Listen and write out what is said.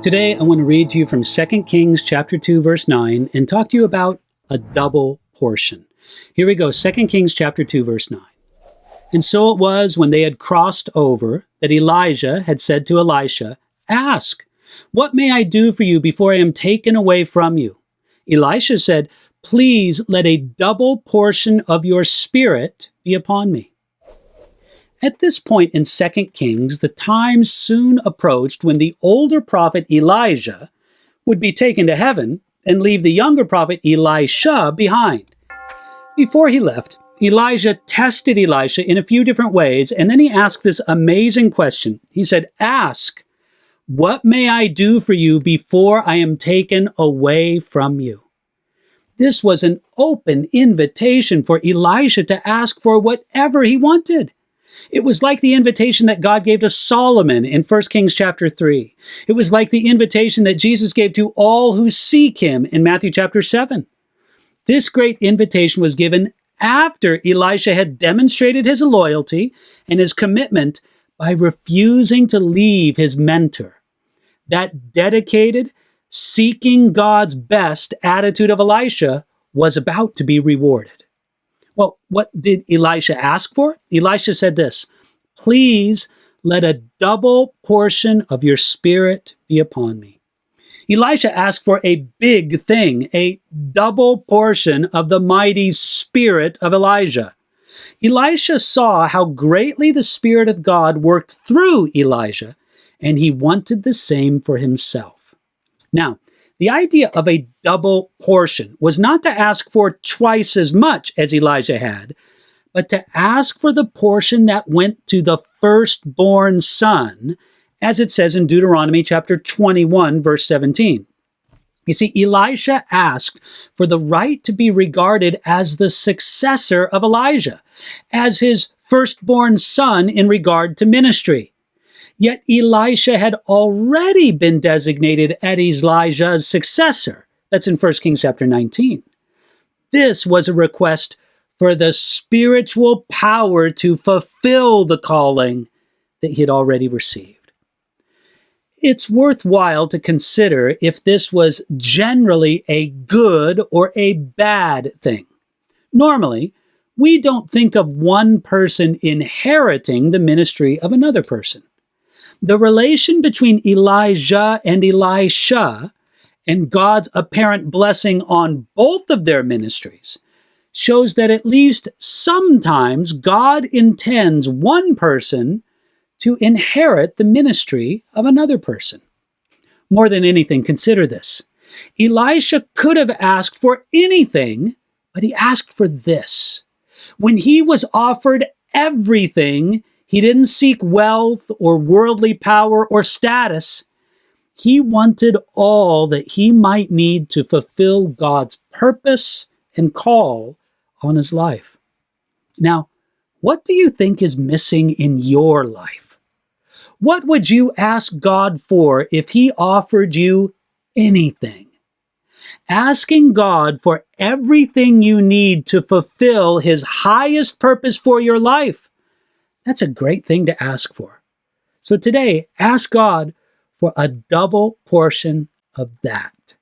Today, I want to read to you from 2 Kings chapter 2, verse 9, and talk to you about a double portion. Here we go, 2 Kings chapter 2, verse 9. And so it was when they had crossed over that Elijah had said to Elisha, "Ask, what may I do for you before I am taken away from you?" Elisha said, "Please let a double portion of your spirit be upon me." At this point in 2 Kings, the time soon approached when the older prophet Elijah would be taken to heaven and leave the younger prophet Elisha behind. Before he left, Elijah tested Elisha in a few different ways, and then he asked this amazing question. He said, "Ask, what may I do for you before I am taken away from you?" This was an open invitation for Elisha to ask for whatever he wanted. It was like the invitation that God gave to Solomon in 1 Kings chapter 3. It was like the invitation that Jesus gave to all who seek him in Matthew chapter 7. This great invitation was given after Elisha had demonstrated his loyalty and his commitment by refusing to leave his mentor. That dedicated, seeking God's best attitude of Elisha was about to be rewarded. Well, what did Elisha ask for? Elisha said this, "Please let a double portion of your spirit be upon me." Elisha asked for a big thing, a double portion of the mighty spirit of Elijah. Elisha saw how greatly the Spirit of God worked through Elijah, and he wanted the same for himself. Now, the idea of a double portion was not to ask for twice as much as Elijah had, but to ask for the portion that went to the firstborn son, as it says in Deuteronomy chapter 21, verse 17. You see, Elisha asked for the right to be regarded as the successor of Elijah, as his firstborn son in regard to ministry. Yet Elisha had already been designated as Elijah's successor. That's in 1 Kings chapter 19. This was a request for the spiritual power to fulfill the calling that he had already received. It's worthwhile to consider if this was generally a good or a bad thing. Normally, we don't think of one person inheriting the ministry of another person. The relation between Elijah and Elisha and God's apparent blessing on both of their ministries shows that at least sometimes God intends one person to inherit the ministry of another person. More than anything, consider this. Elisha could have asked for anything, but he asked for this. When he was offered everything, he didn't seek wealth or worldly power or status. He wanted all that he might need to fulfill God's purpose and call on his life. Now, what do you think is missing in your life? What would you ask God for if he offered you anything? Asking God for everything you need to fulfill his highest purpose for your life. That's a great thing to ask for. So today, ask God for a double portion of that.